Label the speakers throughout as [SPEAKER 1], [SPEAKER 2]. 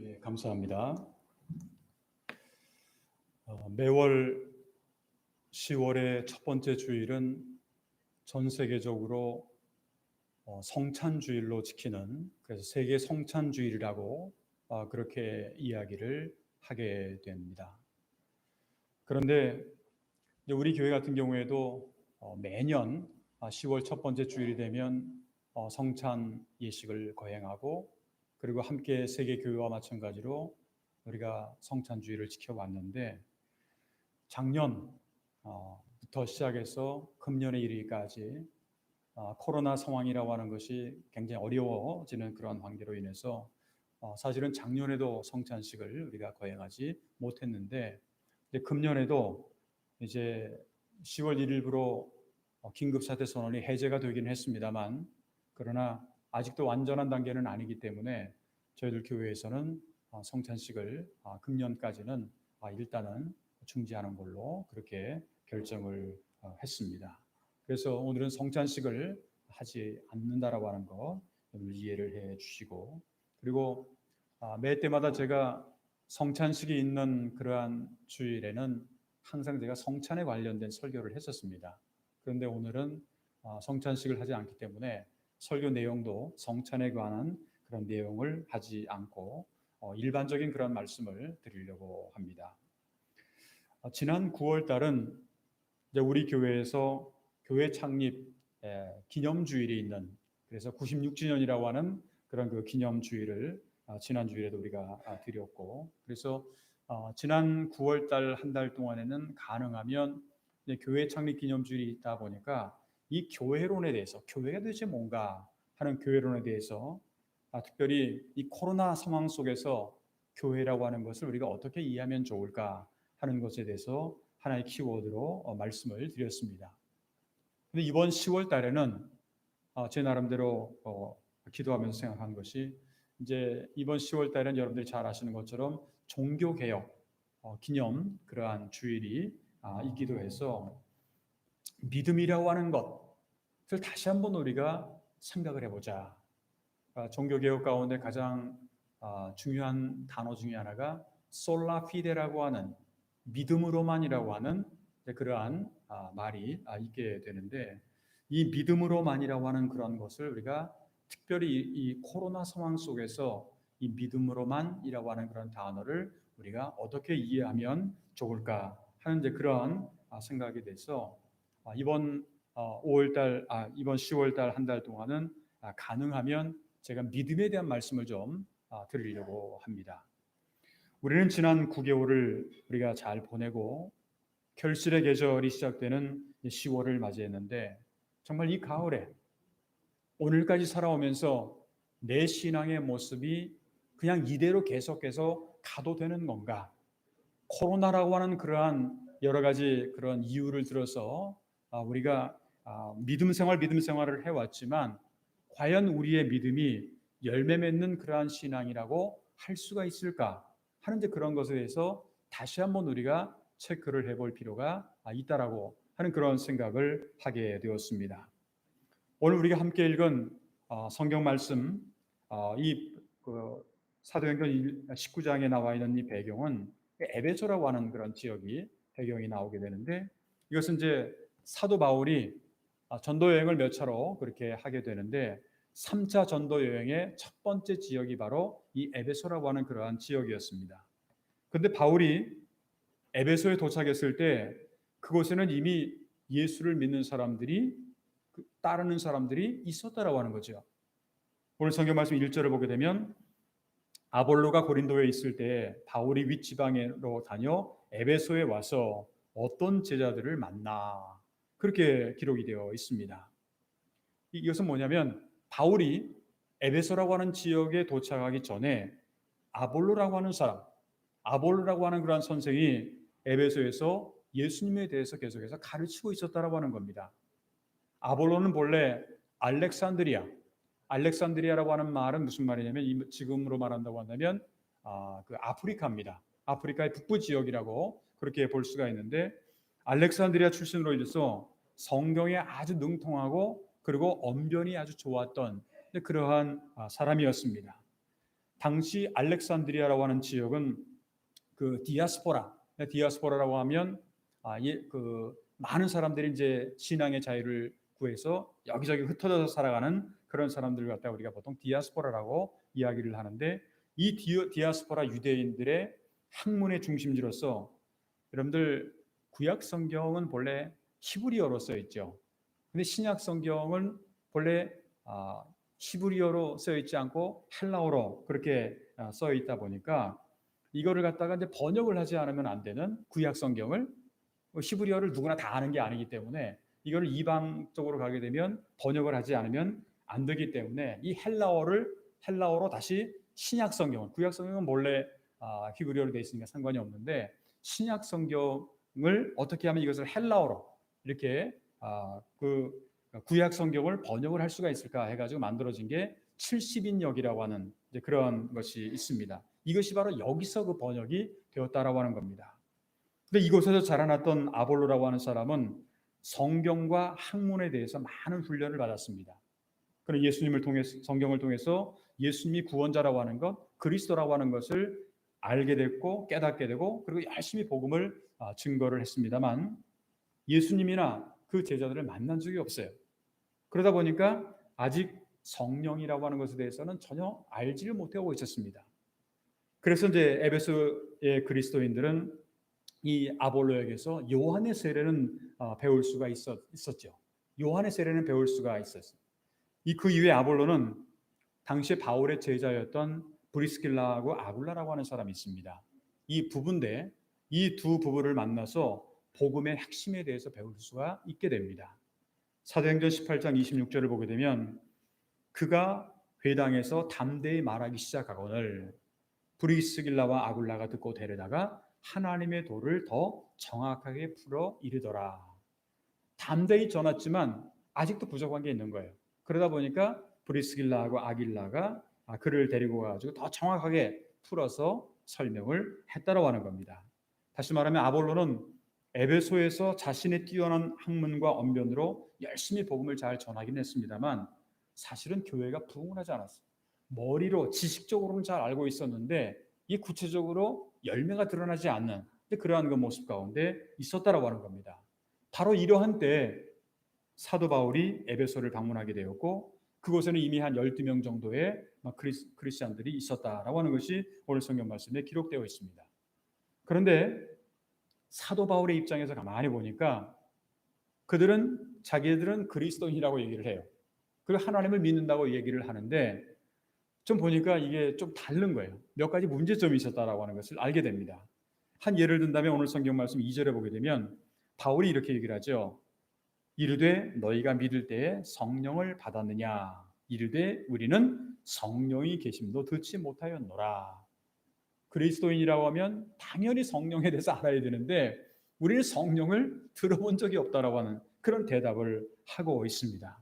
[SPEAKER 1] 예, 감사합니다. 매월 10월의 첫 번째 주일은 전 세계적으로 성찬주일로 지키는, 그래서 세계 성찬주일이라고 그렇게 이야기를 하게 됩니다. 그런데 이제 우리 교회 같은 경우에도 매년 10월 첫 번째 주일이 되면 성찬 예식을 거행하고, 그리고 함께 세계 교회와 마찬가지로 우리가 성찬주의를 지켜왔는데, 작년부터 시작해서 금년에 이르기까지 코로나 상황이라고 하는 것이 굉장히 어려워지는 그런 관계로 인해서 사실은 작년에도 성찬식을 우리가 거행하지 못했는데, 이제 금년에도 이제 10월 1일부로 긴급사태 선언이 해제가 되긴 했습니다만, 그러나 아직도 완전한 단계는 아니기 때문에 저희들 교회에서는 성찬식을 금년까지는 일단은 중지하는 걸로 그렇게 결정을 했습니다. 그래서 오늘은 성찬식을 하지 않는다라고 하는 거 이해를 해 주시고, 그리고 매 때마다 제가 성찬식이 있는 그러한 주일에는 항상 제가 성찬에 관련된 설교를 했었습니다. 그런데 오늘은 성찬식을 하지 않기 때문에 설교 내용도 성찬에 관한 그런 내용을 하지 않고 일반적인 그런 말씀을 드리려고 합니다. 지난 9월 달은 이제 우리 교회에서 교회 창립 기념주일이 있는, 그래서 96주년이라고 하는 그런 그 기념주일을 지난 주일에도 우리가 드렸고, 그래서 지난 9월 달 한 달 동안에는 가능하면 이제 교회 창립 기념주일이 있다 보니까 이 교회론에 대해서, 교회가 도대체 뭔가 하는 교회론에 대해서 특별히 이 코로나 상황 속에서 교회라고 하는 것을 우리가 어떻게 이해하면 좋을까 하는 것에 대해서 하나의 키워드로 말씀을 드렸습니다. 근데 이번 10월 달에는 제 나름대로 기도하면서 생각한 것이, 이제 이번 10월 달에는 여러분들이 잘 아시는 것처럼 종교개혁 기념 그러한 주일이 있기도 해서 믿음이라고 하는 것을 다시 한번 우리가 생각을 해보자. 종교개혁 가운데 가장 중요한 단어 중에 하나가 솔라 피데라고 하는, 믿음으로만이라고 하는 그러한 말이 있게 되는데, 이 믿음으로만이라고 하는 그런 것을 우리가 특별히 이 코로나 상황 속에서 이 믿음으로만이라고 하는 그런 단어를 우리가 어떻게 이해하면 좋을까 하는 그러한 생각에 대해서 이번 5월달, 이번 10월달 한 달 동안은 가능하면 제가 믿음에 대한 말씀을 좀 드리려고 합니다. 우리는 지난 9개월을 우리가 잘 보내고 결실의 계절이 시작되는 10월을 맞이했는데, 정말 이 가을에 오늘까지 살아오면서 내 신앙의 모습이 그냥 이대로 계속해서 가도 되는 건가? 코로나라고 하는 그러한 여러 가지 그런 이유를 들어서 우리가 믿음 생활을 해왔지만 과연 우리의 믿음이 열매 맺는 그러한 신앙이라고 할 수가 있을까 하는 그런 것에 대해서 다시 한번 우리가 체크를 해볼 필요가 있다라고 하는 그런 생각을 하게 되었습니다. 오늘 우리가 함께 읽은 성경 말씀, 이 사도행전 19장에 나와 있는 이 배경은 에베소라고 하는 그런 지역이 배경이 나오게 되는데, 이것은 이제 사도 바울이 전도 여행을 몇 차로 그렇게 하게 되는데 3차 전도 여행의 첫 번째 지역이 바로 이 에베소라고 하는 그러한 지역이었습니다. 그런데 바울이 에베소에 도착했을 때 그곳에는 이미 예수를 믿는 사람들이, 따르는 사람들이 있었다라고 하는 거죠. 오늘 성경 말씀 1절을 보게 되면 아볼로가 고린도에 있을 때 바울이 윗지방으로 다녀 에베소에 와서 어떤 제자들을 만나, 그렇게 기록이 되어 있습니다. 이것은 뭐냐면 바울이 에베소라고 하는 지역에 도착하기 전에 아볼로라고 하는 사람, 아볼로라고 하는 그러한 선생이 에베소에서 예수님에 대해서 계속해서 가르치고 있었다라고 하는 겁니다. 아볼로는 본래 알렉산드리아라고 하는 말은 무슨 말이냐면, 지금으로 말한다고 한다면 그 아프리카입니다. 아프리카의 북부 지역이라고 그렇게 볼 수가 있는데, 알렉산드리아 출신으로 인해서 성경에 아주 능통하고 그리고 언변이 아주 좋았던 그러한 사람이었습니다. 당시 알렉산드리아라고 하는 지역은 그 디아스포라라고 하면 그 많은 사람들이 이제 신앙의 자유를 구해서 여기저기 흩어져서 살아가는 그런 사람들을 갖다 우리가 보통 디아스포라라고 이야기를 하는데, 이 디아스포라 유대인들의 학문의 중심지로서, 여러분들 구약 성경은 본래 히브리어로 써 있죠. 근데 신약 성경은 본래 히브리어로 써 있지 않고 헬라어로 그렇게 써 있다 보니까 이거를 갖다가 이제 번역을 하지 않으면 안 되는 구약 성경을, 히브리어를 누구나 다 아는 게 아니기 때문에 이거를 이방 쪽으로 가게 되면 번역을 하지 않으면 안 되기 때문에 이 헬라어로 다시 신약 성경을, 구약 성경은 본래 히브리어로 되어 있으니까 상관이 없는데, 신약 성경을 어떻게 하면 이것을 헬라어로 이렇게 그 구약 성경을 번역을 할 수가 있을까 해가지고 만들어진 게 70인역이라고 하는 이제 그런 것이 있습니다. 이것이 바로 여기서 그 번역이 되었다라고 하는 겁니다. 근데 이곳에서 자라났던 아볼로라고 하는 사람은 성경과 학문에 대해서 많은 훈련을 받았습니다. 그런 예수님을 통해서, 성경을 통해서 예수님이 구원자라고 하는 것, 그리스도라고 하는 것을 알게 됐고 깨닫게 되고, 그리고 열심히 복음을 증거를 했습니다만 예수님이나 그 제자들을 만난 적이 없어요. 그러다 보니까 아직 성령이라고 하는 것에 대해서는 전혀 알지를 못하고 있었습니다. 그래서 이제 에베소의 그리스도인들은 이 아볼로에게서 요한의 세례는 배울 수가 있었죠. 요한의 세례는 배울 수가 있었어요. 그 이후에 아볼로는 당시에 바울의 제자였던 브리스길라하고 아굴라라고 하는 사람이 있습니다. 이 부부인데 이 두 부부를 만나서 복음의 핵심에 대해서 배울 수가 있게 됩니다. 사도행전 18장 26절을 보게 되면 그가 회당에서 담대히 말하기 시작하거늘 브리스길라와 아굴라가 듣고 데려다가 하나님의 도를 더 정확하게 풀어 이르더라. 담대히 전했지만 아직도 부족한 게 있는 거예요. 그러다 보니까 브리스길라하고 아길라가 그를 데리고 가지고 더 정확하게 풀어서 설명을 했다라고 하는 겁니다. 다시 말하면 아볼로는 에베소에서 자신의 뛰어난 학문과 언변으로 열심히 복음을 잘 전하긴 했습니다만 사실은 교회가 부흥을 하지 않았어요. 머리로 지식적으로는 잘 알고 있었는데 이 구체적으로 열매가 드러나지 않는 그러한 그 모습 가운데 있었다라고 하는 겁니다. 바로 이러한 때 사도 바울이 에베소를 방문하게 되었고 그곳에는 이미 한 12명 정도의 크리스찬들이 있었다라고 하는 것이 오늘 성경 말씀에 기록되어 있습니다. 그런데 사도 바울의 입장에서 가만히 보니까 자기들은 그리스도인이라고 얘기를 해요. 그리고 하나님을 믿는다고 얘기를 하는데 좀 보니까 이게 좀 다른 거예요. 몇 가지 문제점이 있었다라고 하는 것을 알게 됩니다. 한 예를 든다면 오늘 성경 말씀 2절에 보게 되면 바울이 이렇게 얘기를 하죠. 이르되 너희가 믿을 때에 성령을 받았느냐? 이르되 우리는 성령이 계심도 듣지 못하였노라. 그리스도인이라고 하면 당연히 성령에 대해서 알아야 되는데 우리는 성령을 들어본 적이 없다라고 하는 그런 대답을 하고 있습니다.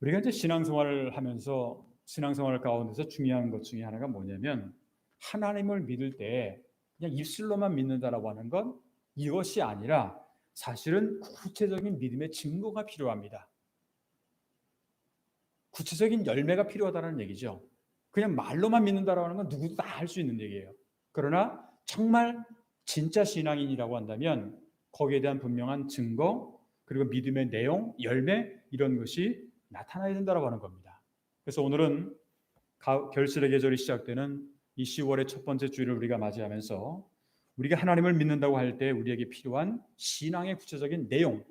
[SPEAKER 1] 우리가 이제 신앙생활을 하면서 신앙생활 가운데서 중요한 것 중에 하나가 뭐냐면 하나님을 믿을 때 그냥 입술로만 믿는다라고 하는 건 이것이 아니라 사실은 구체적인 믿음의 증거가 필요합니다. 구체적인 열매가 필요하다는 얘기죠. 그냥 말로만 믿는다라고 하는 건 누구도 다 할 수 있는 얘기예요. 그러나 정말 진짜 신앙인이라고 한다면 거기에 대한 분명한 증거 그리고 믿음의 내용, 열매 이런 것이 나타나야 된다고 하는 겁니다. 그래서 오늘은 결실의 계절이 시작되는 이 10월의 첫 번째 주일을 우리가 맞이하면서 우리가 하나님을 믿는다고 할 때 우리에게 필요한 신앙의 구체적인 내용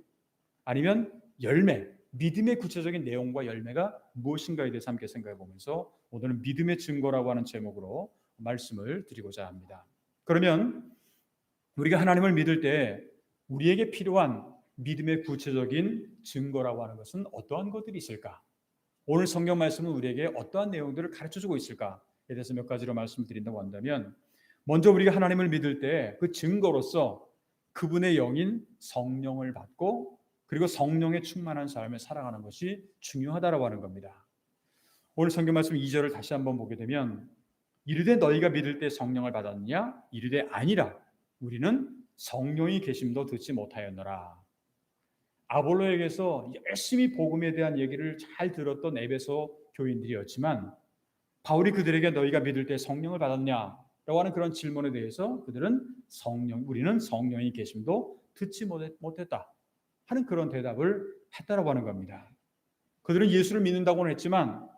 [SPEAKER 1] 아니면 열매, 믿음의 구체적인 내용과 열매가 무엇인가에 대해서 함께 생각해 보면서 오늘은 믿음의 증거라고 하는 제목으로 말씀을 드리고자 합니다. 그러면 우리가 하나님을 믿을 때 우리에게 필요한 믿음의 구체적인 증거라고 하는 것은 어떠한 것들이 있을까? 오늘 성경 말씀은 우리에게 어떠한 내용들을 가르쳐주고 있을까에 대해서 몇 가지로 말씀드린다고 한다면 먼저 우리가 하나님을 믿을 때 그 증거로서 그분의 영인 성령을 받고 그리고 성령의 충만한 삶을 살아가는 것이 중요하다고 하는 겁니다. 오늘 성경 말씀 2절을 다시 한번 보게 되면 이르되 너희가 믿을 때 성령을 받았느냐? 이르되 아니라 우리는 성령이 계심도 듣지 못하였노라. 아볼로에게서 열심히 복음에 대한 얘기를 잘 들었던 에베소 교인들이었지만 바울이 그들에게 너희가 믿을 때 성령을 받았냐? 라고 하는 그런 질문에 대해서 그들은 우리는 성령이 계심도 듣지 못했다 하는 그런 대답을 했다라고 하는 겁니다. 그들은 예수를 믿는다고는 했지만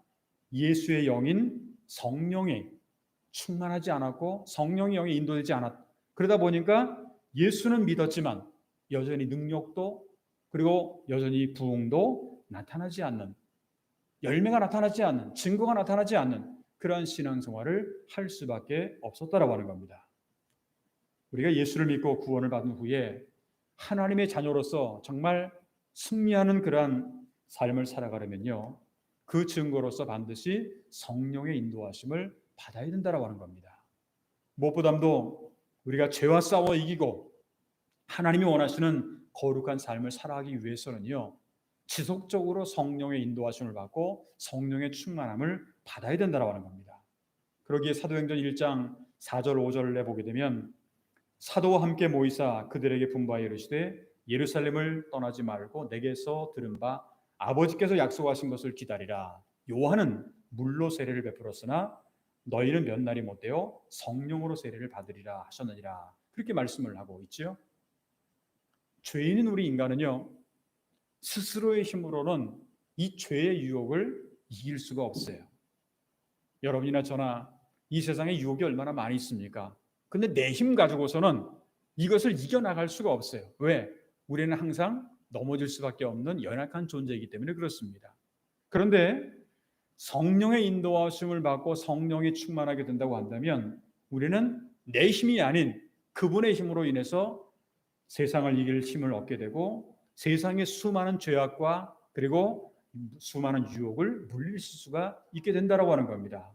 [SPEAKER 1] 예수의 영인 성령이 충만하지 않았고 성령의 영이 인도되지 않았다. 그러다 보니까 예수는 믿었지만 여전히 능력도 그리고 여전히 부흥도 나타나지 않는, 열매가 나타나지 않는, 증거가 나타나지 않는 그러한 신앙생활을 할 수밖에 없었다라고 하는 겁니다. 우리가 예수를 믿고 구원을 받은 후에 하나님의 자녀로서 정말 승리하는 그러한 삶을 살아가려면요, 그 증거로서 반드시 성령의 인도하심을 받아야 된다라고 하는 겁니다. 무엇보다도 우리가 죄와 싸워 이기고 하나님이 원하시는 거룩한 삶을 살아가기 위해서는요, 지속적으로 성령의 인도하심을 받고 성령의 충만함을 받아야 된다고 하는 겁니다. 그러기에 사도행전 1장 4절 5절을 보게 되면 사도와 함께 모이사 그들에게 분부하여 이르시되 예루살렘을 떠나지 말고 내게서 들은 바 아버지께서 약속하신 것을 기다리라. 요한은 물로 세례를 베풀었으나 너희는 몇 날이 못되어 성령으로 세례를 받으리라 하셨느니라. 그렇게 말씀을 하고 있죠. 죄인인 우리 인간은요, 스스로의 힘으로는 이 죄의 유혹을 이길 수가 없어요. 여러분이나 저나 이 세상에 유혹이 얼마나 많이 있습니까? 근데 내 힘 가지고서는 이것을 이겨나갈 수가 없어요. 왜? 우리는 항상 넘어질 수밖에 없는 연약한 존재이기 때문에 그렇습니다. 그런데 성령의 인도하심을 받고 성령이 충만하게 된다고 한다면 우리는 내 힘이 아닌 그분의 힘으로 인해서 세상을 이길 힘을 얻게 되고 세상의 수많은 죄악과 그리고 수많은 유혹을 물리칠 수가 있게 된다고 하는 겁니다.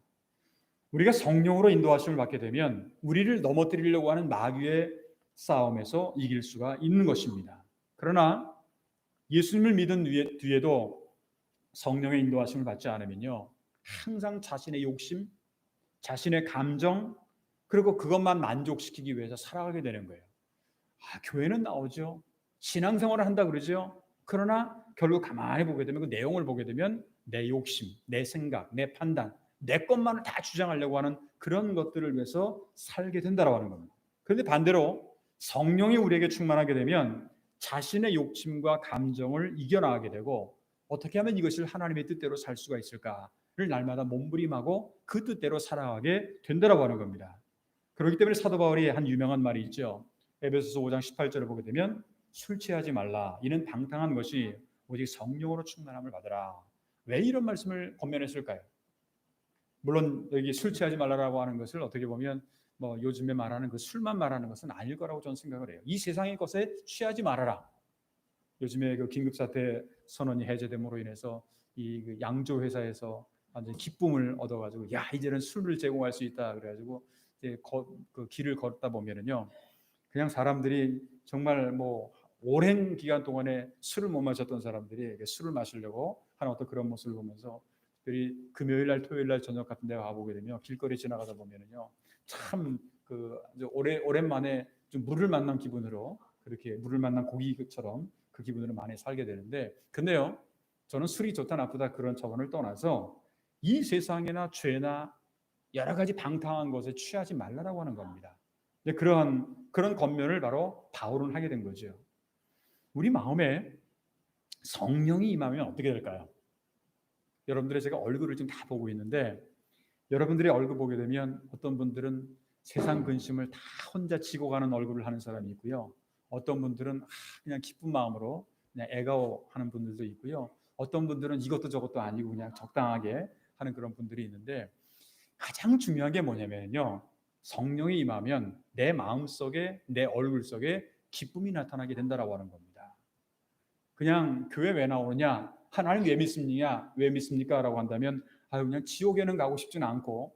[SPEAKER 1] 우리가 성령으로 인도하심을 받게 되면 우리를 넘어뜨리려고 하는 마귀의 싸움에서 이길 수가 있는 것입니다. 그러나 예수님을 믿은 뒤에도 성령의 인도하심을 받지 않으면요, 항상 자신의 욕심, 자신의 감정, 그리고 그것만 만족시키기 위해서 살아가게 되는 거예요. 교회는 나오죠. 신앙생활을 한다 그러죠. 그러나 결국 가만히 보게 되면 그 내용을 보게 되면 내 욕심, 내 생각, 내 판단, 내 것만을 다 주장하려고 하는 그런 것들을 위해서 살게 된다고 하는 겁니다. 그런데 반대로 성령이 우리에게 충만하게 되면 자신의 욕심과 감정을 이겨나가게 되고 어떻게 하면 이것을 하나님의 뜻대로 살 수가 있을까를 날마다 몸부림하고 그 뜻대로 살아가게 된다고 하는 겁니다. 그렇기 때문에 사도 바울이 한 유명한 말이 있죠. 에베소서 5장 18절을 보게 되면 술 취하지 말라. 이는 방탕한 것이 오직 성령으로 충만함을 받으라. 왜 이런 말씀을 권면했을까요? 물론 여기 술 취하지 말라라고 하는 것을 어떻게 보면 뭐 요즘에 말하는 그 술만 말하는 것은 아닐 거라고 저는 생각을 해요. 이 세상의 것에 취하지 말아라. 요즘에 그 긴급사태 선언이 해제됨으로 인해서 이 양조 회사에서 완전 기쁨을 얻어가지고 야 이제는 술을 제공할 수 있다 그래가지고 이제 그 길을 걷다 보면은요, 그냥 사람들이 정말 뭐 오랜 기간 동안에 술을 못 마셨던 사람들이 술을 마시려고 하는 어떤 그런 모습을 보면서 특별히 금요일 날 토요일 날 저녁 같은 데 가보게 되면 길거리 지나가다 보면은요, 참 그 오랜만에 좀 물을 만난 기분으로 그렇게 물을 만난 고기처럼 그 기분으로 많이 살게 되는데, 근데요, 저는 술이 좋다 나쁘다 그런 차원을 떠나서 이 세상이나 죄나 여러 가지 방탕한 것에 취하지 말라라고 하는 겁니다. 그런 권면을 바로 바울은 하게 된 거죠. 우리 마음에 성령이 임하면 어떻게 될까요? 여러분들의 제가 얼굴을 지금 다 보고 있는데 여러분들의 얼굴 보게 되면 어떤 분들은 세상 근심을 다 혼자 지고 가는 얼굴을 하는 사람이 있고요. 어떤 분들은 그냥 기쁜 마음으로 그냥 애가하는 분들도 있고요. 어떤 분들은 이것도 저것도 아니고 그냥 적당하게 하는 그런 분들이 있는데 가장 중요한 게 뭐냐면요. 성령이 임하면 내 마음속에 내 얼굴 속에 기쁨이 나타나게 된다라고 하는 겁니다. 그냥 교회 왜 나오느냐? 하나님 왜 믿습니까? 왜 믿습니까? 라고 한다면 그냥 지옥에는 가고 싶지는 않고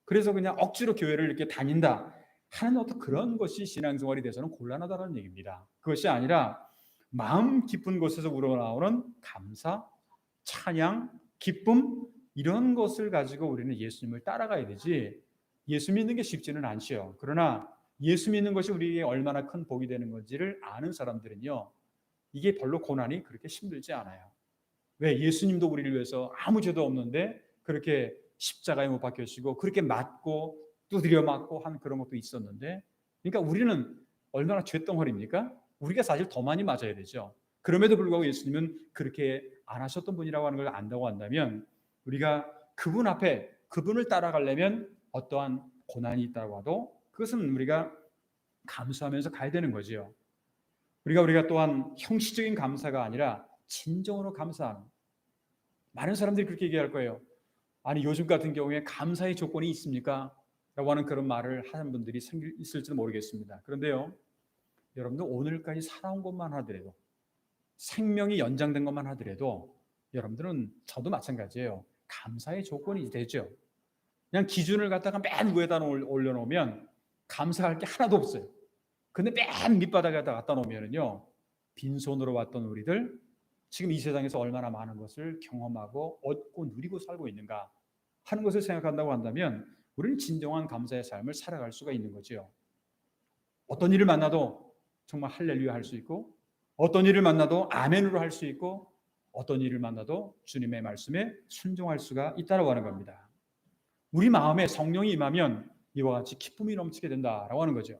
[SPEAKER 1] 그래서 그냥 억지로 교회를 이렇게 다닌다 하는 어떤 그런 것이 신앙생활이 돼서는 곤란하다는 얘기입니다. 그것이 아니라 마음 깊은 곳에서 우러나오는 감사, 찬양, 기쁨 이런 것을 가지고 우리는 예수님을 따라가야 되지 예수 믿는 게 쉽지는 않지요. 그러나 예수 믿는 것이 우리에게 얼마나 큰 복이 되는 건지를 아는 사람들은요, 이게 별로 고난이 그렇게 힘들지 않아요. 왜? 예수님도 우리를 위해서 아무 죄도 없는데 그렇게 십자가에 못 박혀지고 그렇게 맞고 두드려 맞고 한 그런 것도 있었는데, 그러니까 우리는 얼마나 죄덩어리입니까? 우리가 사실 더 많이 맞아야 되죠. 그럼에도 불구하고 예수님은 그렇게 안 하셨던 분이라고 하는 걸 안다고 한다면, 우리가 그분 앞에 그분을 따라가려면 어떠한 고난이 있다고 해도 그것은 우리가 감수하면서 가야 되는 거지요. 우리가 또한 형식적인 감사가 아니라 진정으로 감사함. 많은 사람들이 그렇게 얘기할 거예요. 아니, 요즘 같은 경우에 감사의 조건이 있습니까? 라고 하는 그런 말을 하는 분들이 있을지도 모르겠습니다. 그런데요, 여러분들 오늘까지 살아온 것만 하더라도, 생명이 연장된 것만 하더라도, 여러분들은 저도 마찬가지예요. 감사의 조건이 되죠. 그냥 기준을 갖다가 맨 위에다 올려놓으면 감사할 게 하나도 없어요. 근데 맨 밑바닥에다 갖다 놓으면요, 빈손으로 왔던 우리들 지금 이 세상에서 얼마나 많은 것을 경험하고 얻고 누리고 살고 있는가 하는 것을 생각한다고 한다면, 우리는 진정한 감사의 삶을 살아갈 수가 있는 거죠. 어떤 일을 만나도 정말 할렐루야 할 수 있고, 어떤 일을 만나도 아멘으로 할 수 있고, 어떤 일을 만나도 주님의 말씀에 순종할 수가 있다고 하는 겁니다. 우리 마음에 성령이 임하면 이와 같이 기쁨이 넘치게 된다라고 하는 거죠.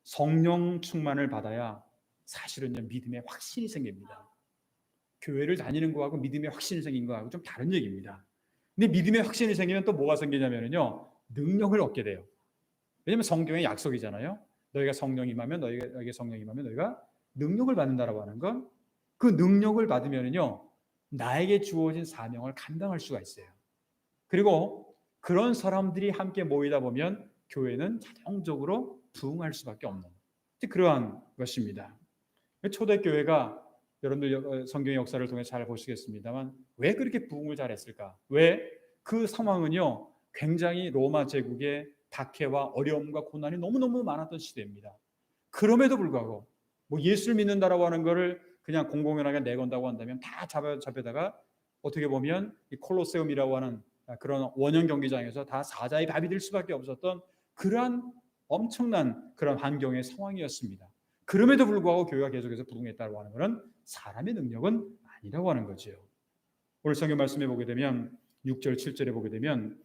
[SPEAKER 1] 성령 충만을 받아야 사실은요, 믿음의 확신이 생깁니다. 교회를 다니는 거하고 믿음의 확신이 생긴 거하고 좀 다른 얘기입니다. 근데 믿음의 확신이 생기면 또 뭐가 생기냐면요, 능력을 얻게 돼요. 왜냐하면 성경의 약속이잖아요. 너희가 성령 임하면 너희에게 성령 임하면 너희가 능력을 받는다라고 하는 건, 그 능력을 받으면요, 나에게 주어진 사명을 감당할 수가 있어요. 그리고 그런 사람들이 함께 모이다 보면 교회는 자동적으로 부흥할 수밖에 없는 그러한 것입니다. 초대교회가, 여러분들 성경의 역사를 통해 잘 보시겠습니다만, 왜 그렇게 부흥을 잘했을까? 왜? 그 상황은요, 굉장히 로마 제국의 박해와 어려움과 고난이 너무너무 많았던 시대입니다. 그럼에도 불구하고 뭐 예수를 믿는다라고 하는 거를 그냥 공공연하게 내건다고 한다면 다 잡혀다가 어떻게 보면 이 콜로세움이라고 하는 그런 원형 경기장에서 다 사자의 밥이 될 수밖에 없었던 그러한 엄청난 그런 환경의 상황이었습니다. 그럼에도 불구하고 교회가 계속해서 부흥했다고 하는 것은 사람의 능력은 아니라고 하는 거지요. 오늘 성경 말씀에 보게 되면 6절 7절에 보게 되면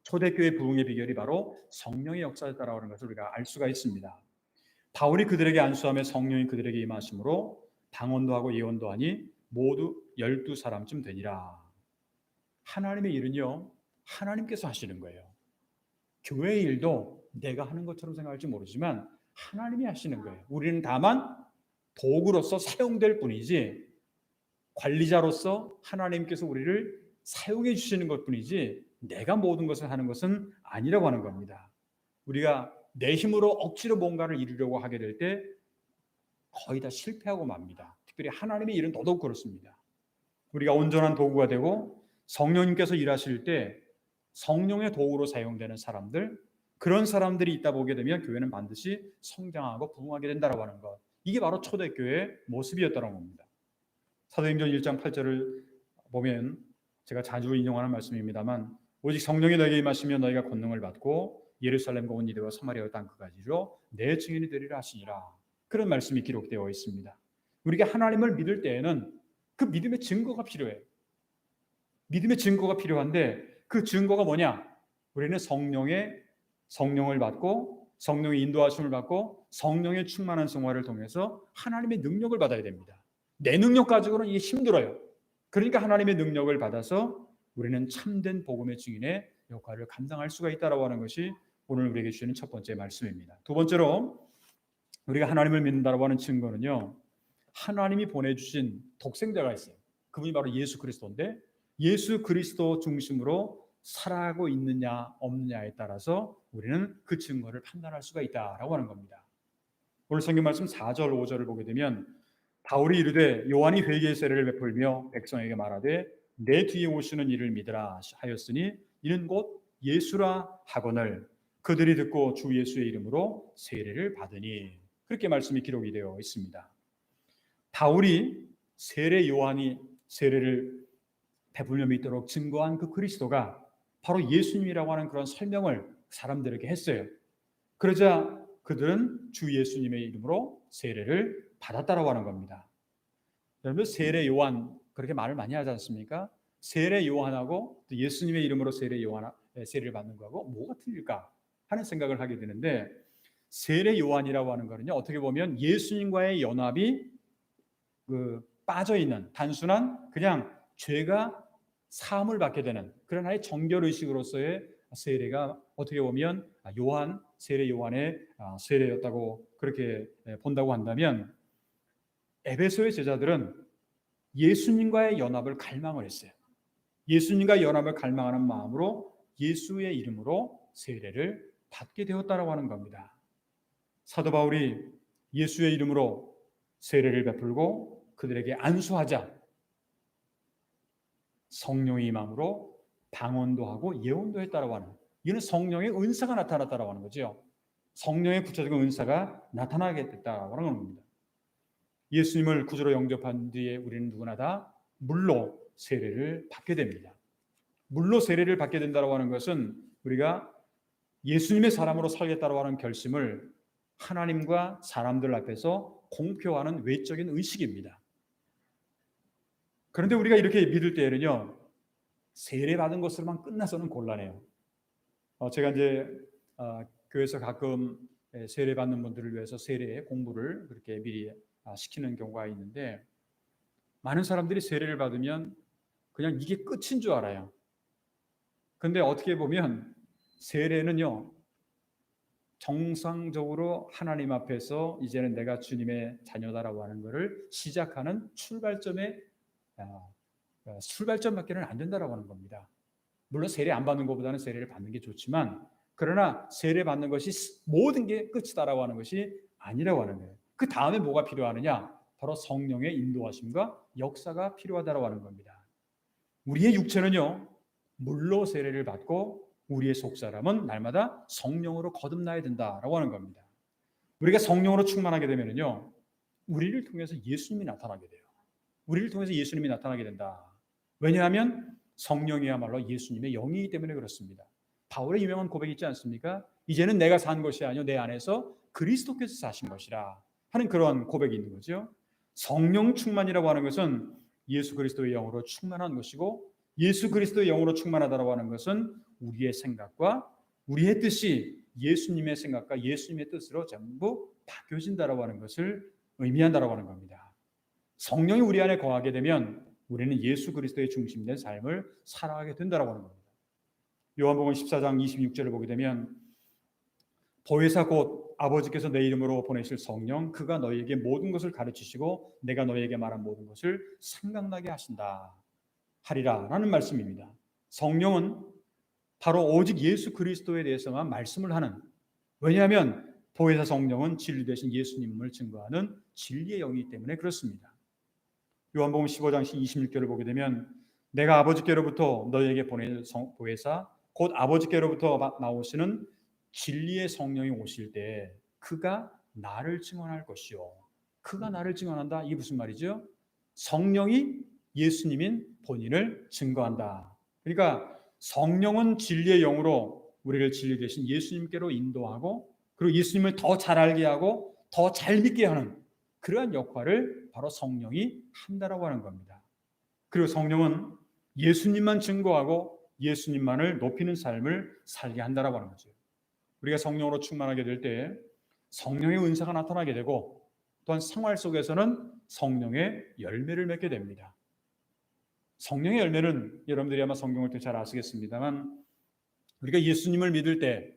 [SPEAKER 1] 초대교회 부흥의 비결이 바로 성령의 역사였다라고 하는 것을 우리가 알 수가 있습니다. 바울이 그들에게 안수하며 성령이 그들에게 임하심으로 방언도 하고 예언도 하니 모두 12사람쯤 되니라. 하나님의 일은요, 하나님께서 하시는 거예요. 교회의 일도 내가 하는 것처럼 생각할지 모르지만 하나님이 하시는 거예요. 우리는 다만 도구로서 사용될 뿐이지, 관리자로서 하나님께서 우리를 사용해 주시는 것뿐이지 내가 모든 것을 하는 것은 아니라고 하는 겁니다. 우리가 내 힘으로 억지로 뭔가를 이루려고 하게 될 때 거의 다 실패하고 맙니다. 특별히 하나님의 일은 더더욱 그렇습니다. 우리가 온전한 도구가 되고 성령님께서 일하실 때 성령의 도구로 사용되는 사람들, 그런 사람들이 있다 보게 되면 교회는 반드시 성장하고 부흥하게 된다고 하는 것, 이게 바로 초대교회의 모습이었다는 겁니다. 사도행전 1장 8절을 보면 제가 자주 인용하는 말씀입니다만, 오직 성령이 너에게 임하시면 너희가 권능을 받고 예루살렘과 온 유대와 사마리아 땅끝까지로 내 증인이 되리라 하시니라. 그런 말씀이 기록되어 있습니다. 우리가 하나님을 믿을 때에는 그 믿음의 증거가 필요해요. 믿음의 증거가 필요한데 그 증거가 뭐냐? 우리는 성령을 받고 성령의 인도하심을 받고 성령의 충만한 생활을 통해서 하나님의 능력을 받아야 됩니다. 내 능력 가지고는 이게 힘들어요. 그러니까 하나님의 능력을 받아서 우리는 참된 복음의 증인의 역할을 감당할 수가 있다라고 하는 것이 오늘 우리에게 주시는 첫 번째 말씀입니다. 두 번째로 우리가 하나님을 믿는다라고 하는 증거는요, 하나님이 보내주신 독생자가 있어요. 그분이 바로 예수 그리스도인데, 예수 그리스도 중심으로 살아가고 있느냐 없느냐에 따라서 우리는 그 증거를 판단할 수가 있다라고 하는 겁니다. 오늘 성경 말씀 4절 5절을 보게 되면 바울이 이르되 요한이 회개의 세례를 베풀며 백성에게 말하되 내 뒤에 오시는 이를 믿으라 하였으니 이는 곧 예수라 하거늘 그들이 듣고 주 예수의 이름으로 세례를 받으니, 그렇게 말씀이 기록이 되어 있습니다. 바울이 요한이 세례를 베풀며 믿도록 증거한 그 그리스도가 바로 예수님이라고 하는 그런 설명을 사람들에게 했어요. 그러자 그들은 주 예수님의 이름으로 세례를 받았다라고 하는 겁니다. 여러분, 세례 요한 그렇게 말을 많이 하지 않습니까? 세례 요한하고 또 예수님의 이름으로 세례를 받는 거하고 뭐가 틀릴까 하는 생각을 하게 되는데, 세례 요한이라고 하는 거는요, 어떻게 보면 예수님과의 연합이 빠져 있는 단순한 그냥 죄가 사함을 받게 되는 그런 하나의 정결 의식으로서의 세례가 어떻게 보면 세례 요한의 세례였다고 그렇게 본다고 한다면, 에베소의 제자들은 예수님과의 연합을 갈망을 했어요. 예수님과 연합을 갈망하는 마음으로 예수의 이름으로 세례를 받게 되었다라고 하는 겁니다. 사도 바울이 예수의 이름으로 세례를 베풀고 그들에게 안수하자 성령의 임함으로 방언도 하고 예언도 했다라고 하는, 이는 성령의 은사가 나타났다라고 하는 거죠. 성령의 구체적인 은사가 나타나게 됐다라고 하는 겁니다. 예수님을 구주로 영접한 뒤에 우리는 누구나 다 물로 세례를 받게 됩니다. 물로 세례를 받게 된다고 하는 것은 우리가 예수님의 사람으로 살겠다고 하는 결심을 하나님과 사람들 앞에서 공표하는 외적인 의식입니다. 그런데 우리가 이렇게 믿을 때에는요, 세례 받은 것으로만 끝나서는 곤란해요. 제가 이제 교회에서 가끔 세례 받는 분들을 위해서 세례 공부를 그렇게 미리 시키는 경우가 있는데, 많은 사람들이 세례를 받으면 그냥 이게 끝인 줄 알아요. 근데 어떻게 보면 세례는요, 정상적으로 하나님 앞에서 이제는 내가 주님의 자녀다라고 하는 것을 시작하는 출발점밖에는 안 된다라고 하는 겁니다. 물론 세례 안 받는 것보다는 세례를 받는 게 좋지만, 그러나 세례 받는 것이 모든 게 끝이다라고 하는 것이 아니라고 하는 거예요. 그 다음에 뭐가 필요하느냐? 바로 성령의 인도하심과 역사가 필요하다라고 하는 겁니다. 우리의 육체는요, 물로 세례를 받고 우리의 속사람은 날마다 성령으로 거듭나야 된다라고 하는 겁니다. 우리가 성령으로 충만하게 되면요, 우리를 통해서 예수님이 나타나게 돼요. 우리를 통해서 예수님이 나타나게 된다. 왜냐하면 성령이야말로 예수님의 영이기 때문에 그렇습니다. 바울의 유명한 고백이 있지 않습니까? 이제는 내가 산 것이 아니요 내 안에서 그리스도께서 사신 것이라 하는 그런 고백이 있는 거죠. 성령 충만이라고 하는 것은 예수 그리스도의 영으로 충만한 것이고, 예수 그리스도의 영으로 충만하다고 하는 것은 우리의 생각과 우리의 뜻이 예수님의 생각과 예수님의 뜻으로 전부 바뀌어진다라고 하는 것을 의미한다라고 하는 겁니다. 성령이 우리 안에 거하게 되면 우리는 예수 그리스도의 중심된 삶을 살아가게 된다라고 하는 겁니다. 요한복음 14장 26절을 보게 되면, 보혜사 곧 아버지께서 내 이름으로 보내실 성령, 그가 너희에게 모든 것을 가르치시고 내가 너희에게 말한 모든 것을 생각나게 하신다 하리라 라는 말씀입니다. 성령은 바로 오직 예수 그리스도에 대해서만 말씀을 하는, 왜냐하면 보혜사 성령은 진리 되신 예수님을 증거하는 진리의 영이기 때문에 그렇습니다. 요한복음 15장 26절을 보게 되면, 내가 아버지께로부터 너희에게 보낼 보혜사 곧 아버지께로부터 나오시는 진리의 성령이 오실 때 그가 나를 증언할 것이요. 그가 나를 증언한다. 이게 무슨 말이죠? 성령이 예수님인 본인을 증거한다. 그러니까 성령은 진리의 영으로 우리를 진리 되신 예수님께로 인도하고, 그리고 예수님을 더 잘 알게 하고 더 잘 믿게 하는 그러한 역할을 바로 성령이 한다라고 하는 겁니다. 그리고 성령은 예수님만 증거하고 예수님만을 높이는 삶을 살게 한다라고 하는 거죠. 우리가 성령으로 충만하게 될 때 성령의 은사가 나타나게 되고, 또한 생활 속에서는 성령의 열매를 맺게 됩니다. 성령의 열매는 여러분들이 아마 성경을 더 잘 아시겠습니다만, 우리가 예수님을 믿을 때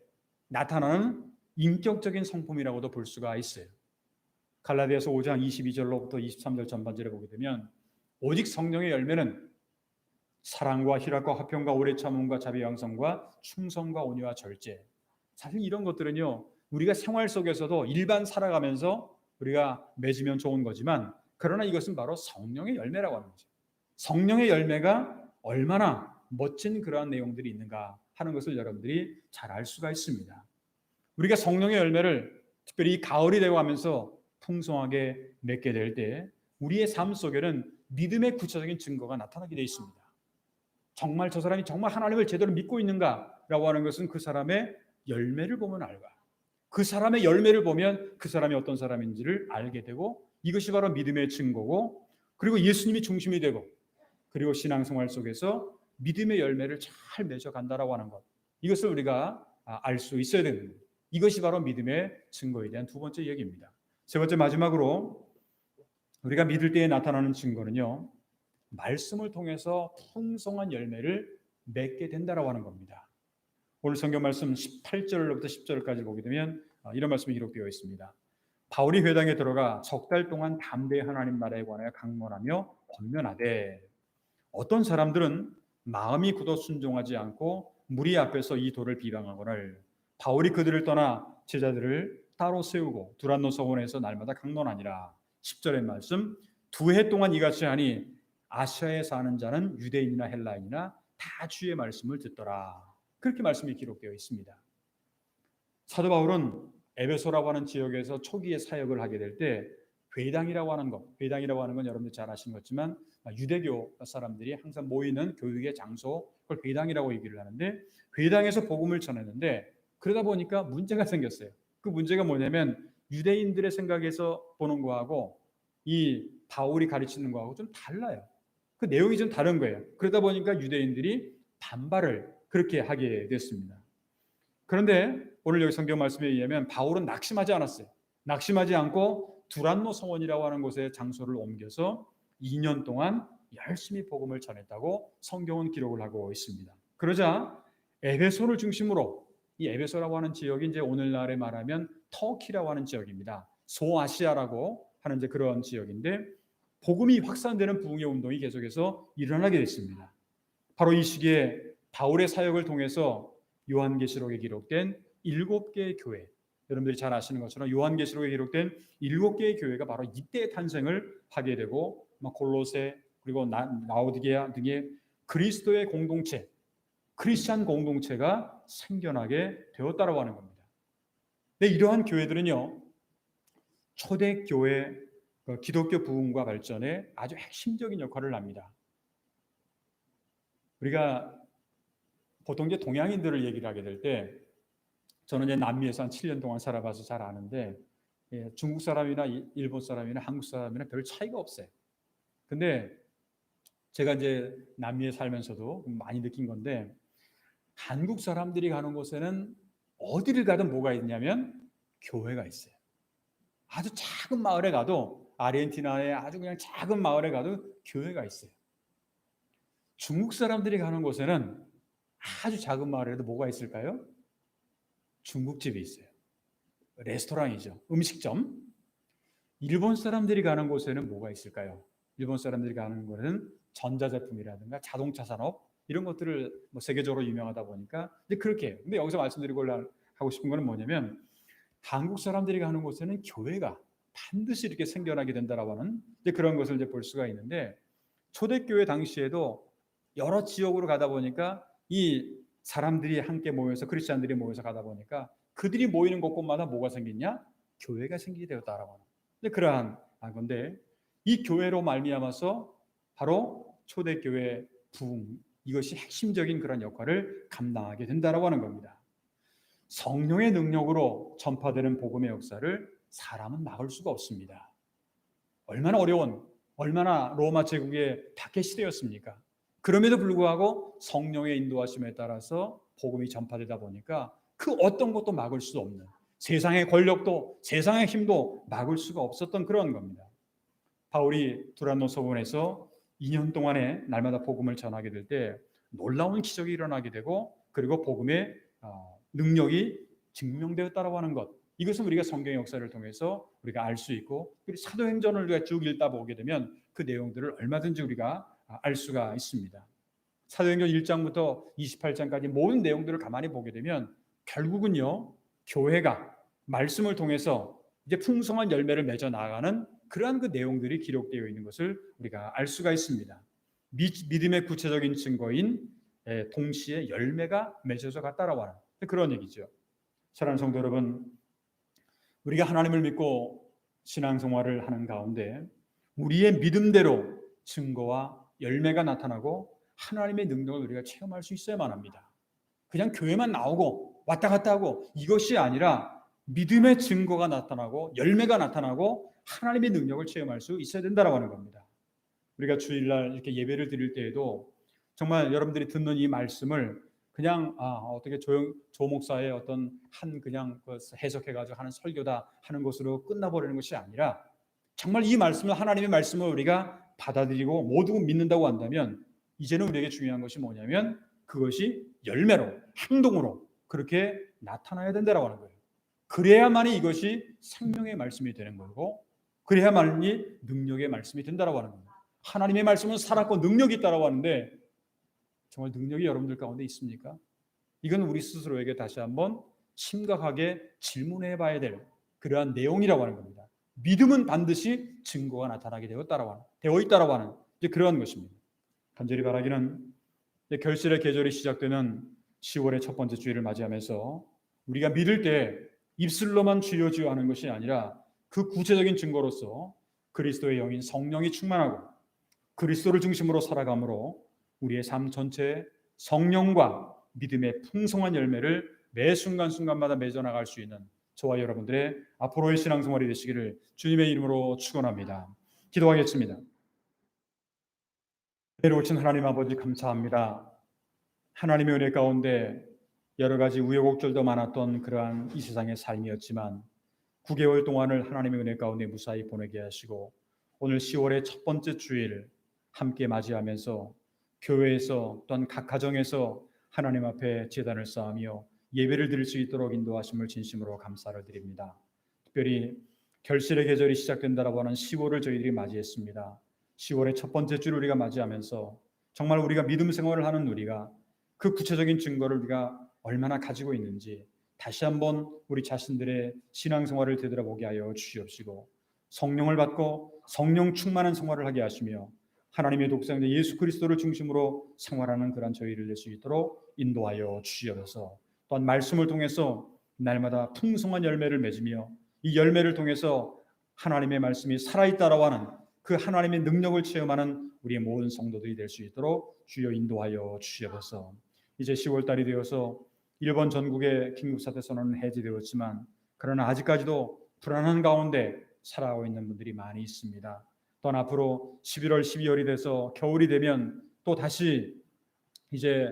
[SPEAKER 1] 나타나는 인격적인 성품이라고도 볼 수가 있어요. 갈라디아서 5장 22절로부터 23절 전반절에 보게 되면, 오직 성령의 열매는 사랑과 희락과 화평과 오래 참음과 자비 양성과 충성과 온유와 절제. 사실 이런 것들은요, 우리가 생활 속에서도 일반 살아가면서 우리가 맺으면 좋은 거지만, 그러나 이것은 바로 성령의 열매라고 하는 거죠. 성령의 열매가 얼마나 멋진 그러한 내용들이 있는가 하는 것을 여러분들이 잘 알 수가 있습니다. 우리가 성령의 열매를 특별히 가을이 되고 하면서 풍성하게 맺게 될 때 우리의 삶 속에는 믿음의 구체적인 증거가 나타나게 되어 있습니다. 정말 저 사람이 정말 하나님을 제대로 믿고 있는가라고 하는 것은 그 사람의 열매를 보면 알고, 그 사람의 열매를 보면 그 사람이 어떤 사람인지를 알게 되고, 이것이 바로 믿음의 증거고, 그리고 예수님이 중심이 되고 그리고 신앙생활 속에서 믿음의 열매를 잘 맺어간다라고 하는 것, 이것을 우리가 알 수 있어야 됩니다. 이것이 바로 믿음의 증거에 대한 두 번째 얘기입니다. 세 번째, 마지막으로 우리가 믿을 때에 나타나는 증거는요, 말씀을 통해서 풍성한 열매를 맺게 된다라고 하는 겁니다. 오늘 성경 말씀 18절로부터 10절까지 보게 되면 이런 말씀이 기록되어 있습니다. 바울이 회당에 들어가 석 달 동안 담대히 하나님 나라에 관하여 강론하며 권면하되, 어떤 사람들은 마음이 굳어 순종하지 않고 무리 앞에서 이 도를 비방하거늘 바울이 그들을 떠나 제자들을 따로 세우고 두란노 서원에서 날마다 강론하니라. 10절의 말씀, 2해 동안 이같이 하니 아시아에 사는 자는 유대인이나 헬라인이나 다 주의 말씀을 듣더라. 그렇게 말씀이 기록되어 있습니다. 사도 바울은 에베소라고 하는 지역에서 초기에 사역을 하게 될 때 회당이라고 하는 것, 회당이라고 하는 건 여러분들 잘 아시는 것지만 유대교 사람들이 항상 모이는 교육의 장소, 그걸 회당이라고 얘기를 하는데, 회당에서 복음을 전했는데 그러다 보니까 문제가 생겼어요. 그 문제가 뭐냐면 유대인들의 생각에서 보는 거하고 이 바울이 가르치는 거하고 좀 달라요. 그 내용이 좀 다른 거예요. 그러다 보니까 유대인들이 반발을 그렇게 하게 됐습니다. 그런데 오늘 여기 성경 말씀에 의하면 바울은 낙심하지 않았어요. 낙심하지 않고 두란노 성원이라고 하는 곳에 장소를 옮겨서 2년 동안 열심히 복음을 전했다고 성경은 기록을 하고 있습니다. 그러자 에베소를 중심으로, 이 에베소라고 하는 지역이 이제 오늘날에 말하면 터키라고 하는 지역입니다. 소아시아라고 하는 이제 그런 지역인데, 복음이 확산되는 부흥의 운동이 계속해서 일어나게 됐습니다. 바로 이 시기에 바울의 사역을 통해서 요한계시록에 기록된 7개의 교회, 여러분들이 잘 아시는 것처럼 요한계시록에 기록된 7개의 교회가 바로 이때 탄생을 하게 되고, 골로새 그리고 라오디게아 등의 그리스도의 공동체, 크리스찬 공동체가 생겨나게 되었다라고 하는 겁니다. 근데 이러한 교회들은요, 초대교회 기독교 부흥과 발전에 아주 핵심적인 역할을 합니다. 우리가 보통 이제 동양인들을 얘기를 하게 될 때, 저는 이제 남미에서 한 7년 동안 살아봐서 잘 아는데, 중국 사람이나 일본 사람이나 한국 사람이나 별 차이가 없어요. 근데 제가 이제 남미에 살면서도 많이 느낀 건데, 한국 사람들이 가는 곳에는 어디를 가든 뭐가 있냐면 교회가 있어요. 아주 작은 마을에 가도, 아르헨티나의 아주 그냥 작은 마을에 가도 교회가 있어요. 중국 사람들이 가는 곳에는 아주 작은 마을에도 뭐가 있을까요? 중국집이 있어요. 레스토랑이죠. 음식점. 일본 사람들이 가는 곳에는 뭐가 있을까요? 일본 사람들이 가는 곳에는 전자제품이라든가 자동차 산업, 이런 것들을 세계적으로 유명하다 보니까 이제 그렇게 해요. 근데 여기서 말씀드리고 하고 싶은 거는 뭐냐면, 한국 사람들이 가는 곳에는 교회가 반드시 이렇게 생겨나게 된다라고 하는 이제 그런 것을 이제 볼 수가 있는데, 초대교회 당시에도 여러 지역으로 가다 보니까 이 사람들이 함께 모여서, 크리스찬들이 모여서 가다 보니까 그들이 모이는 곳곳마다 뭐가 생겼냐? 교회가 생기게 되었다라고 하는. 근데 그러한 건데, 이 교회로 말미암아서 바로 초대교회 부흥, 이것이 핵심적인 그런 역할을 감당하게 된다라고 하는 겁니다. 성령의 능력으로 전파되는 복음의 역사를 사람은 막을 수가 없습니다. 얼마나 어려운, 얼마나 로마 제국의 박해 시대였습니까? 그럼에도 불구하고 성령의 인도하심에 따라서 복음이 전파되다 보니까 그 어떤 것도 막을 수 없는, 세상의 권력도 세상의 힘도 막을 수가 없었던 그런 겁니다. 바울이 두란노 서원에서 2년 동안에 날마다 복음을 전하게 될 때 놀라운 기적이 일어나게 되고, 그리고 복음의 능력이 증명되었다라고 하는 것, 이것은 우리가 성경의 역사를 통해서 우리가 알 수 있고, 그리고 사도행전을 우리가 쭉 읽다 보게 되면 그 내용들을 얼마든지 우리가 알 수가 있습니다. 사도행전 1장부터 28장까지 모든 내용들을 가만히 보게 되면 결국은요, 교회가 말씀을 통해서 이제 풍성한 열매를 맺어 나가는 그러한 그 내용들이 기록되어 있는 것을 우리가 알 수가 있습니다. 믿음의 구체적인 증거인 동시에 열매가 맺어져 갔다라고 하는 그런 얘기죠. 사랑하는 성도 여러분, 우리가 하나님을 믿고 신앙생활을 하는 가운데 우리의 믿음대로 증거와 열매가 나타나고 하나님의 능력을 우리가 체험할 수 있어야만 합니다. 그냥 교회만 나오고 왔다 갔다 하고 이것이 아니라 믿음의 증거가 나타나고 열매가 나타나고 하나님의 능력을 체험할 수 있어야 된다고 하는 겁니다. 우리가 주일날 이렇게 예배를 드릴 때에도 정말 여러분들이 듣는 이 말씀을 그냥 어떻게 조 목사의 어떤 한 그냥 해석해가지고 하는 설교다 하는 것으로 끝나버리는 것이 아니라 정말 이 말씀을 하나님의 말씀을 우리가 받아들이고 모두 믿는다고 한다면 이제는 우리에게 중요한 것이 뭐냐면 그것이 열매로 행동으로 그렇게 나타나야 된다라고 하는 거예요. 그래야만이 이것이 생명의 말씀이 되는 거고 그래야만이 능력의 말씀이 된다라고 하는 겁니다. 하나님의 말씀은 살았고 능력이 있다라고 하는데 정말 능력이 여러분들 가운데 있습니까? 이건 우리 스스로에게 다시 한번 심각하게 질문해 봐야 될 그러한 내용이라고 하는 겁니다. 믿음은 반드시 증거가 나타나게 되어 있다라고 하는 그러한 것입니다. 간절히 바라기는 결실의 계절이 시작되는 10월의 첫 번째 주일을 맞이하면서 우리가 믿을 때 입술로만 주여 주여 하는 것이 아니라 그 구체적인 증거로서 그리스도의 영인 성령이 충만하고 그리스도를 중심으로 살아감으로 우리의 삶 전체에 성령과 믿음의 풍성한 열매를 매 순간순간마다 맺어 나갈 수 있는 저와 여러분들의 앞으로의 신앙생활이 되시기를 주님의 이름으로 축원합니다. 기도하겠습니다. 은혜로우신 하나님 아버지 감사합니다. 하나님의 은혜 가운데 여러 가지 우여곡절도 많았던 그러한 이 세상의 삶이었지만 9개월 동안을 하나님의 은혜 가운데 무사히 보내게 하시고 오늘 10월의 첫 번째 주일 함께 맞이하면서 교회에서 또한 각 가정에서 하나님 앞에 제단을 쌓으며 예배를 드릴 수 있도록 인도하심을 진심으로 감사를 드립니다. 특별히 결실의 계절이 시작된다라고 하는 10월을 저희들이 맞이했습니다. 10월의 첫 번째 주를 우리가 맞이하면서 정말 우리가 믿음 생활을 하는 우리가 그 구체적인 증거를 우리가 얼마나 가지고 있는지 다시 한번 우리 자신들의 신앙생활을 되돌아보게 하여 주시옵시고 성령을 받고 성령 충만한 생활을 하게 하시며 하나님의 독생자 예수 그리스도를 중심으로 생활하는 그런 저희를 낼 수 있도록 인도하여 주시옵소서. 또한 말씀을 통해서 날마다 풍성한 열매를 맺으며 이 열매를 통해서 하나님의 말씀이 살아있다라고 하는 그 하나님의 능력을 체험하는 우리의 모든 성도들이 될 수 있도록 주여 인도하여 주시옵소서. 이제 10월 달이 되어서 일본 전국의 긴급사태 선언은 해제되었지만 그러나 아직까지도 불안한 가운데 살아가고 있는 분들이 많이 있습니다. 또한 앞으로 11월, 12월이 돼서 겨울이 되면 또 다시 이제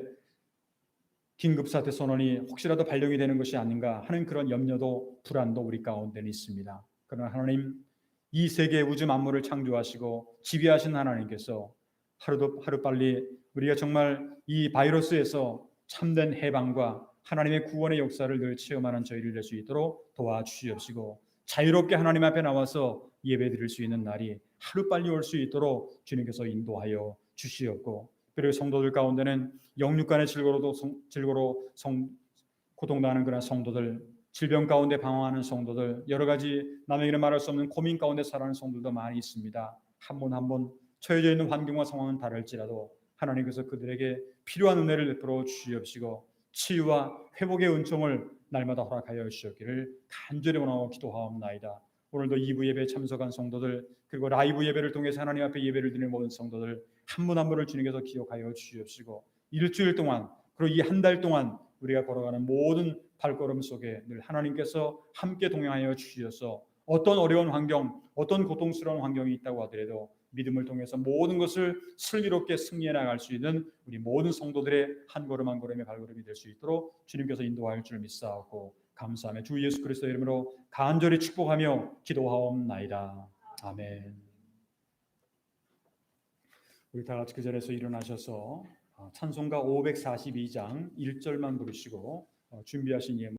[SPEAKER 1] 긴급사태 선언이 혹시라도 발령이 되는 것이 아닌가 하는 그런 염려도 불안도 우리 가운데는 있습니다. 그러나 하나님 이 세계 우주 만물을 창조하시고 지배하신 하나님께서 하루빨리 우리가 정말 이 바이러스에서 참된 해방과 하나님의 구원의 역사를 늘 체험하는 저희를 될 수 있도록 도와주시옵시고 자유롭게 하나님 앞에 나와서 예배드릴 수 있는 날이 하루빨리 올 수 있도록 주님께서 인도하여 주시옵고 그리고 성도들 가운데는 영육간의 질고로 고통당하는 그런 성도들 질병 가운데 방황하는 성도들 여러 가지 남에게는 말할 수 없는 고민 가운데 살아가는 성도들도 많이 있습니다. 한 번 한 번 처해져 있는 환경과 상황은 다를지라도 하나님께서 그들에게 필요한 은혜를 베풀어 주시옵시고 치유와 회복의 은총을 날마다 허락하여 주시기를 간절히 원하고 기도하옵나이다. 오늘도 2부 예배에 참석한 성도들 그리고 라이브 예배를 통해서 하나님 앞에 예배를 드리는 모든 성도들 한 분 한 분을 주님께서 기억하여 주시옵시고 일주일 동안 그리고 이 한 달 동안 우리가 걸어가는 모든 발걸음 속에 늘 하나님께서 함께 동행하여 주시어서 어떤 어려운 환경, 어떤 고통스러운 환경이 있다고 하더라도 믿음을 통해서 모든 것을 슬기롭게 승리해 나갈 수 있는 우리 모든 성도들의 한 걸음 한 걸음의 발걸음이 될 수 있도록 주님께서 인도할 줄 믿사옵고 감사하며 주 예수 그리스도 이름으로 간절히 축복하며 기도하옵나이다. 아멘. 우리 다 같이 그 자리에서 일어나셔서 찬송가 542장 1절만 부르시고 준비하신 예물